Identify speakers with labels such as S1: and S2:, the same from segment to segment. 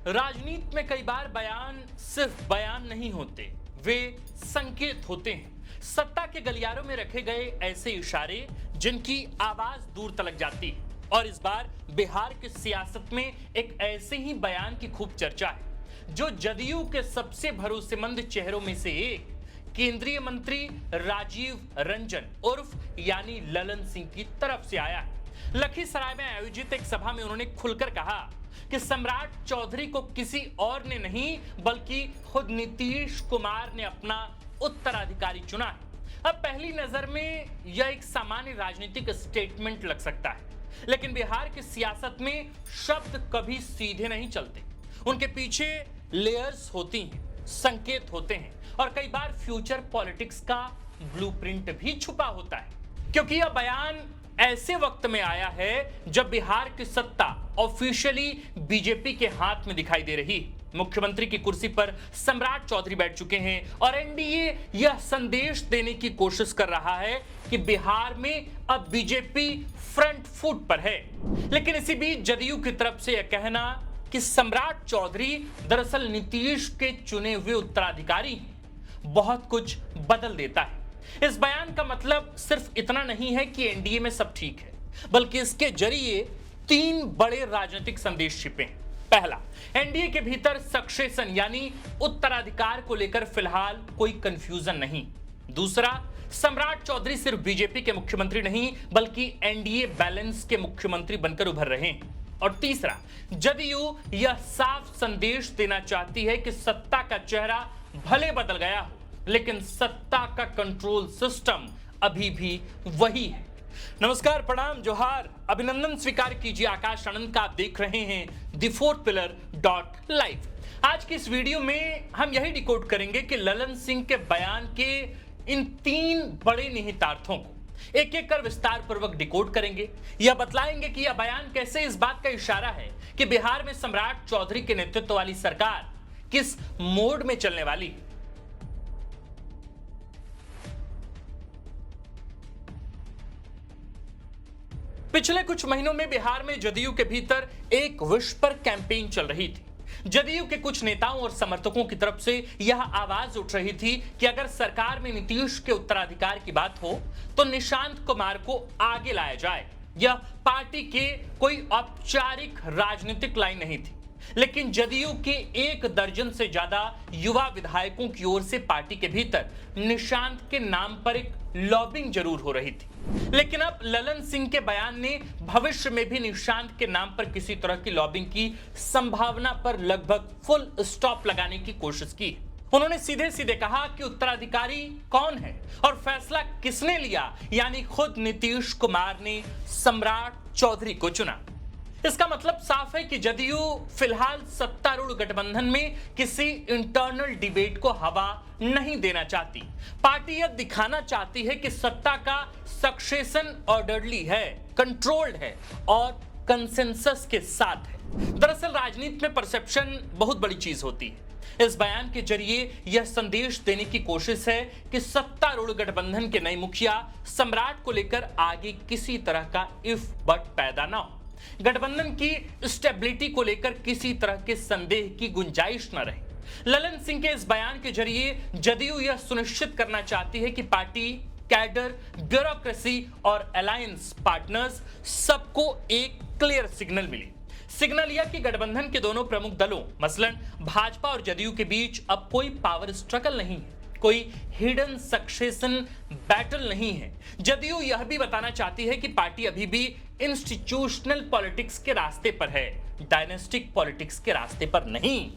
S1: राजनीति में कई बार बयान सिर्फ बयान नहीं होते, वे संकेत होते हैं। सत्ता के गलियारों में रखे गए ऐसे इशारे जिनकी आवाज दूर तलक जाती है। और इस बार बिहार की सियासत में एक ऐसे ही बयान की खूब चर्चा है जो जदयू के सबसे भरोसेमंद चेहरों में से एक केंद्रीय मंत्री राजीव रंजन उर्फ यानी ललन सिंह की तरफ से आया है। लखीसराय में आयोजित एक सभा में उन्होंने खुलकर कहा कि सम्राट चौधरी को किसी और ने नहीं बल्कि खुद नीतीश कुमार ने अपना उत्तराधिकारी चुना है। अब पहली नजर में यह एक सामान्य राजनीतिक स्टेटमेंट लग सकता है, लेकिन बिहार की सियासत में शब्द कभी सीधे नहीं चलते। उनके पीछे लेयर्स होती हैं, संकेत होते हैं और कई बार फ्यूचर पॉलिटिक्स का ब्लूप्रिंट भी छुपा होता है। क्योंकि यह बयान ऐसे वक्त में आया है जब बिहार की सत्ता ऑफिशियली बीजेपी के हाथ में दिखाई दे रही। मुख्यमंत्री की कुर्सी पर सम्राट चौधरी बैठ चुके हैं और एनडीए यह संदेश देने की कोशिश कर रहा है कि बिहार में अब बीजेपी फ्रंट फुट पर है। लेकिन इसी बीच जदयू की तरफ से यह कहना कि सम्राट चौधरी दरअसल नीतीश के चुने हुए उत्तराधिकारी हैं, बहुत कुछ बदल देता है। इस बयान का मतलब सिर्फ इतना नहीं है कि एनडीए में सब ठीक है, बल्कि इसके जरिए तीन बड़े राजनीतिक संदेश छिपे हैं। पहला, एनडीए के भीतर सक्सेशन यानी उत्तराधिकार को लेकर फिलहाल कोई कंफ्यूजन नहीं। दूसरा, सम्राट चौधरी सिर्फ बीजेपी के मुख्यमंत्री नहीं बल्कि एनडीए बैलेंस के मुख्यमंत्री बनकर उभर रहे हैं। और तीसरा, जदयू यह साफ संदेश देना चाहती है कि सत्ता का चेहरा भले बदल गया हो, लेकिन सत्ता का कंट्रोल सिस्टम अभी भी वही है। नमस्कार, प्रणाम, जोहार, अभिनंदन स्वीकार कीजिए। आकाश आनंद का आप देख रहे हैं द फोर्थ पिलर .लाइव। आज की इस वीडियो में हम यही डिकोड करेंगे कि ललन सिंह के बयान के इन तीन बड़े निहितार्थों को एक एक कर विस्तार पूर्वक डिकोड करेंगे। यह बतलाएंगे कि यह बयान कैसे इस बात का इशारा है कि बिहार में सम्राट चौधरी के नेतृत्व वाली सरकार किस मोड में चलने वाली है। पिछले कुछ महीनों में बिहार में जदयू के भीतर एक विश पर कैंपेन चल रही थी। जदयू के कुछ नेताओं और समर्थकों की तरफ से यह आवाज उठ रही थी कि अगर सरकार में नीतीश के उत्तराधिकार की बात हो तो निशांत कुमार को आगे लाया जाए। यह पार्टी के कोई औपचारिक राजनीतिक लाइन नहीं थी, लेकिन जदयू के 1 दर्जन से ज्यादा युवा विधायकों की ओर से पार्टी के भीतर निशांत के नाम पर एक लॉबिंग जरूर हो रही थी। लेकिन अब ललन सिंह के बयान ने भविष्य में भी निशांत के नाम पर किसी तरह की लॉबिंग की संभावना पर लगभग फुल स्टॉप लगाने की कोशिश की। उन्होंने सीधे सीधे कहा कि उत्तराधिकारी कौन है और फैसला किसने लिया, यानी खुद नीतीश कुमार ने सम्राट चौधरी को चुना। इसका मतलब साफ है कि जदयू फिलहाल सत्तारूढ़ गठबंधन में किसी इंटरनल डिबेट को हवा नहीं देना चाहती। पार्टी यह दिखाना चाहती है कि सत्ता का सक्सेशन ऑर्डरली है, कंट्रोल्ड है और कंसेंसस के साथ है। दरअसल राजनीति में परसेप्शन बहुत बड़ी चीज होती है। इस बयान के जरिए यह संदेश देने की कोशिश है कि सत्तारूढ़ गठबंधन के नए मुखिया सम्राट को लेकर आगे किसी तरह का इफ बट पैदा ना हो। गठबंधन की स्टेबिलिटी को लेकर किसी तरह के संदेह की गुंजाइश न रहे। ललन सिंह के इस बयान के जरिए जदयू यह सुनिश्चित करना चाहती है कि पार्टी, कैडर, ब्यूरोक्रेसी और अलायंस पार्टनर्स सबको एक क्लियर सिग्नल मिले। सिग्नल यह कि गठबंधन के दोनों प्रमुख दलों मसलन भाजपा और जदयू के बीच अब कोई पावर स्ट्रगल नहीं है, कोई हिडन सक्सेशन बैटल नहीं है। जदयू यह भी बताना चाहती है कि पार्टी अभी भी इंस्टीट्यूशनल पॉलिटिक्स के रास्ते पर है, डायनेस्टिक पॉलिटिक्स के रास्ते पर नहीं।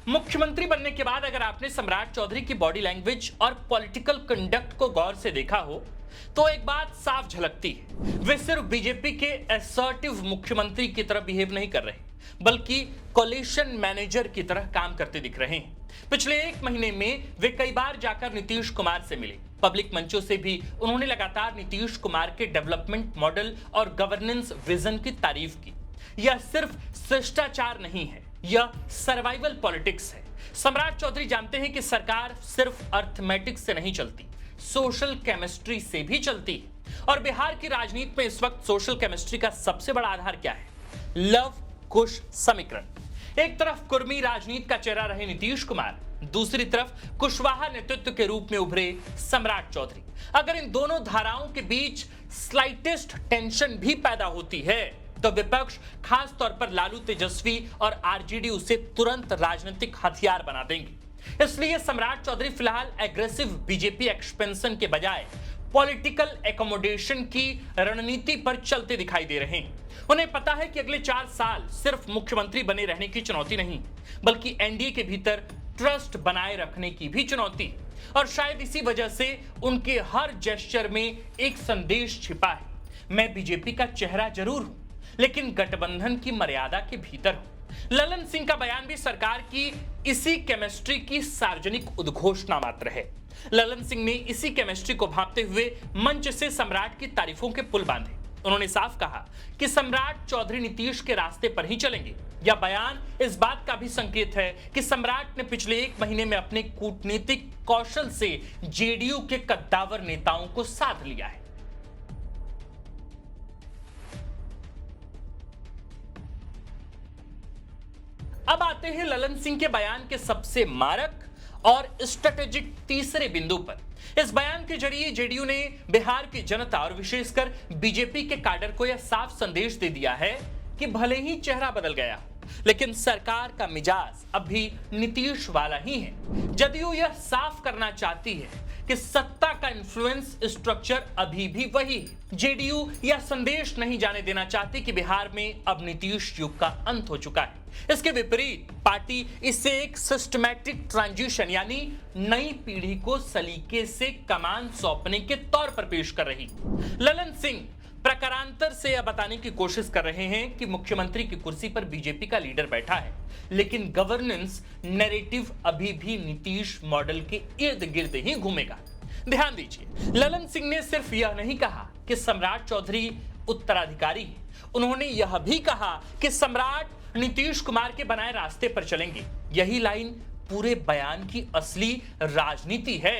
S1: मुख्यमंत्री बनने के बाद अगर आपने सम्राट चौधरी की बॉडी लैंग्वेज और पॉलिटिकल कंडक्ट को गौर से देखा हो तो एक बात साफ झलकती है, वे सिर्फ बीजेपी के असर्टिव मुख्यमंत्री की तरह बिहेव नहीं कर रहे, बल्कि कोलिशन मैनेजर की तरह काम करते दिख रहे हैं। पिछले 1 महीने में वे कई बार जाकर नीतीश कुमार से मिले। पब्लिक मंचों से भी उन्होंने लगातार नीतीश कुमार के डेवलपमेंट मॉडल और गवर्नेंस विजन की तारीफ की। यह सिर्फ शिष्टाचार नहीं है, यह सर्वाइवल पॉलिटिक्स है। सम्राट चौधरी जानते हैं कि सरकार सिर्फ अर्थमेटिक्स से नहीं चलती, सोशल केमिस्ट्री से भी चलती है। और बिहार की राजनीति में इस वक्त सोशल केमिस्ट्री का सबसे बड़ा आधार क्या है? लव कुश समीकरण। एक तरफ कुर्मी राजनीति का चेहरा रहे नीतीश कुमार, दूसरी तरफ कुशवाहा नेतृत्व के रूप में उभरे सम्राट चौधरी। अगर इन दोनों धाराओं के बीच स्लाइटेस्ट टेंशन भी पैदा होती है तो विपक्ष, खास तौर पर लालू तेजस्वी और आरजेडी उसे तुरंत राजनीतिक हथियार बना देंगे। इसलिए सम्राट चौधरी फिलहाल एग्रेसिव बीजेपी एक्सपेंशन के बजाय पॉलिटिकल एकोमोडेशन की रणनीति पर चलते दिखाई दे रहे हैं। उन्हें पता है कि अगले 4 साल सिर्फ मुख्यमंत्री बने रहने की चुनौती नहीं, बल्कि एनडीए के भीतर ट्रस्ट बनाए रखने की भी चुनौती। और शायद इसी वजह से उनके हर जेस्चर में एक संदेश छिपा है, मैं बीजेपी का चेहरा जरूर हूं, लेकिन गठबंधन की मर्यादा के भीतर हूं। ललन सिंह का बयान भी सरकार की इसी केमिस्ट्री की सार्वजनिक उद्घोषणा मात्र है। ललन सिंह ने इसी केमिस्ट्री को भांपते हुए मंच से सम्राट की तारीफों के पुल बांधे। उन्होंने साफ कहा कि सम्राट चौधरी नीतीश के रास्ते पर ही चलेंगे। यह बयान इस बात का भी संकेत है कि सम्राट ने पिछले 1 महीने में अपने कूटनीतिक कौशल से जेडीयू के कद्दावर नेताओं को साध लिया है। अब आते हैं ललन सिंह के बयान के सबसे मारक और स्ट्रेटेजिक तीसरे बिंदु पर। इस बयान के जरिए जेडीयू ने बिहार की जनता और विशेषकर बीजेपी के कैडर को यह साफ संदेश दे दिया है कि भले ही चेहरा बदल गया, लेकिन सरकार का मिजाज अब भी नीतीश वाला ही है। जदयू यह साफ करना चाहती है कि सत्ता का इन्फ्लुएंस स्ट्रक्चर अभी भी वही है। जेडीयू यह संदेश नहीं जाने देना चाहती कि बिहार में अब नीतीश युग का अंत हो चुका है। इसके विपरीत पार्टी इसे एक सिस्टमैटिक ट्रांजिशन यानी नई पीढ़ी को सलीके से कमान सौंपने के तौर पर पेश कर रही। ललन सिंह प्रकारांतर से यह बताने की कोशिश कर रहे हैं कि मुख्यमंत्री की कुर्सी पर बीजेपी का लीडर बैठा है, लेकिन गवर्नेंस नैरेटिव अभी भी नीतीश मॉडल के इर्द गिर्द ही घूमेगा। ध्यान दीजिए, ललन सिंह ने सिर्फ यह नहीं कहा कि सम्राट चौधरी उत्तराधिकारी है, उन्होंने यह भी कहा कि सम्राट नीतीश कुमार के बनाए रास्ते पर चलेंगे। यही लाइन पूरे बयान की असली राजनीति है।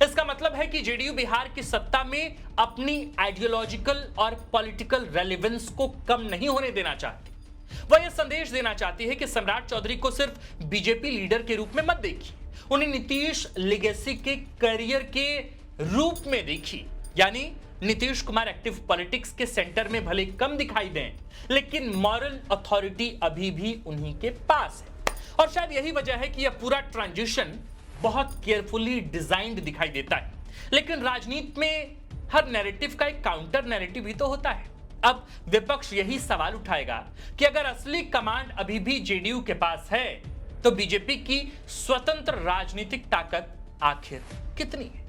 S1: इसका मतलब है कि जेडीयू बिहार की सत्ता में अपनी आइडियोलॉजिकल और पॉलिटिकल रेलेवेंस को कम नहीं होने देना चाहती। वह यह संदेश देना चाहती है कि सम्राट चौधरी को सिर्फ बीजेपी लीडर के रूप में मत देखिए, उन्हें नीतीश लेगेसी के करियर के रूप में देखिए। यानी नीतीश कुमार एक्टिव पॉलिटिक्स के सेंटर में भले कम दिखाई दें, लेकिन मॉरल अथॉरिटी अभी भी उन्हीं के पास है। और शायद यही वजह है कि यह पूरा ट्रांजिशन बहुत केयरफुली डिजाइंड दिखाई देता है। लेकिन राजनीति में हर नैरेटिव का एक काउंटर नैरेटिव भी तो होता है। अब विपक्ष यही सवाल उठाएगा कि अगर असली कमांड अभी भी जेडीयू के पास है तो बीजेपी की स्वतंत्र राजनीतिक ताकत आखिर कितनी है?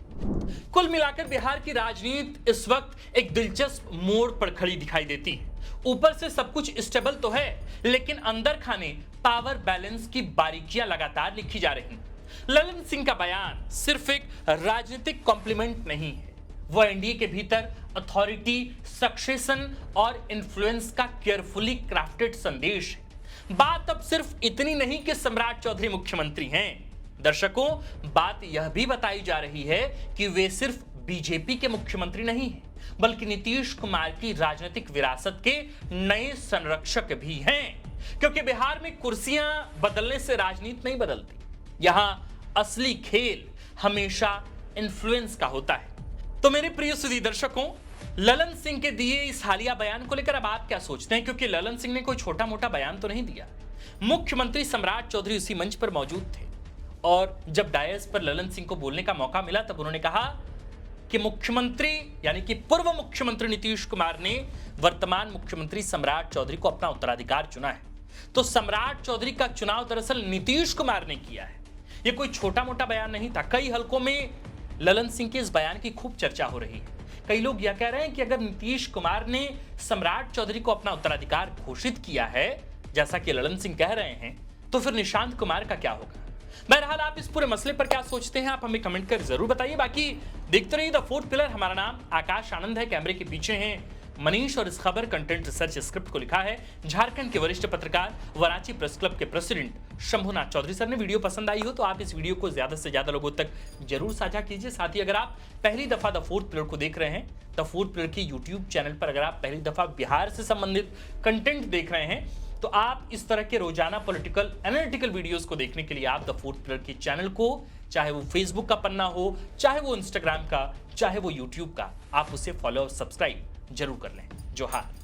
S1: कुल मिलाकर बिहार की राजनीति इस वक्त एक दिलचस्प मोड़ पर खड़ी दिखाई देती है। ऊपर से सब कुछ स्टेबल तो है, लेकिन अंदर खाने पावर बैलेंस की बारीकियां लगातार लिखी जा रही हैं। ललन सिंह का बयान सिर्फ एक राजनीतिक कॉम्प्लीमेंट नहीं है, वह एनडीए के भीतर अथॉरिटी, सक्सेशन और इन्फ्लुएंस का केयरफुली क्राफ्टेड संदेश है। बात अब सिर्फ इतनी नहीं कि सम्राट चौधरी मुख्यमंत्री हैं। दर्शकों, बात यह भी बताई जा रही है कि वे सिर्फ बीजेपी के मुख्यमंत्री नहीं हैं, बल्कि नीतीश कुमार की राजनीतिक विरासत के नए संरक्षक भी हैं। क्योंकि बिहार में कुर्सियां बदलने से राजनीति नहीं बदलती, यहां असली खेल हमेशा इन्फ्लुएंस का होता है। तो मेरे प्रिय सुधी दर्शकों, ललन सिंह के दिए इस हालिया बयान को लेकर अब आप क्या सोचते हैं? क्योंकि ललन सिंह ने कोई छोटा मोटा बयान तो नहीं दिया। मुख्यमंत्री सम्राट चौधरी उसी मंच पर मौजूद थे और जब डायस पर ललन सिंह को बोलने का मौका मिला तब उन्होंने कहा कि मुख्यमंत्री यानी कि पूर्व मुख्यमंत्री नीतीश कुमार ने वर्तमान मुख्यमंत्री सम्राट चौधरी को अपना उत्तराधिकार चुना है। तो सम्राट चौधरी का चुनाव दरअसल नीतीश कुमार ने किया है। यह कोई छोटा मोटा बयान नहीं था। कई हलकों में ललन सिंह के इस बयान की खूब चर्चा हो रही है। कई लोग यह कह रहे हैं कि अगर नीतीश कुमार ने सम्राट चौधरी को अपना उत्तराधिकार घोषित किया है, जैसा कि ललन सिंह कह रहे हैं, तो फिर निशांत कुमार का क्या होगा? बहरहाल आप इस पूरे मसले पर क्या सोचते हैं, आप हमें कमेंट कर जरूर बताइए। बाकी देखते रहिए द फोर्थ पिलर। हमारा नाम आकाश आनंद है, कैमरे के पीछे हैं मनीष और इस खबर कंटेंट रिसर्च स्क्रिप्ट को लिखा है झारखंड के वरिष्ठ पत्रकार व रांची प्रेस क्लब के प्रेसिडेंट शंभुनाथ चौधरी सर ने। वीडियो पसंद आई हो तो आप इस वीडियो को ज्यादा से ज्यादा लोगों तक जरूर साझा कीजिए। साथ ही अगर आप पहली दफा द फोर्थ पिलर को देख रहे हैं, द फोर्थ पिलर के यूट्यूब चैनल पर अगर आप पहली दफा बिहार से संबंधित कंटेंट देख रहे हैं तो आप इस तरह के रोजाना पॉलिटिकल एनालिटिकल वीडियोस को देखने के लिए आप द फोर्थ पिलर के चैनल को, चाहे वो फेसबुक का पन्ना हो, चाहे वो इंस्टाग्राम का, चाहे वो यूट्यूब का, आप उसे फॉलो और सब्सक्राइब जरूर कर लें। जोहार।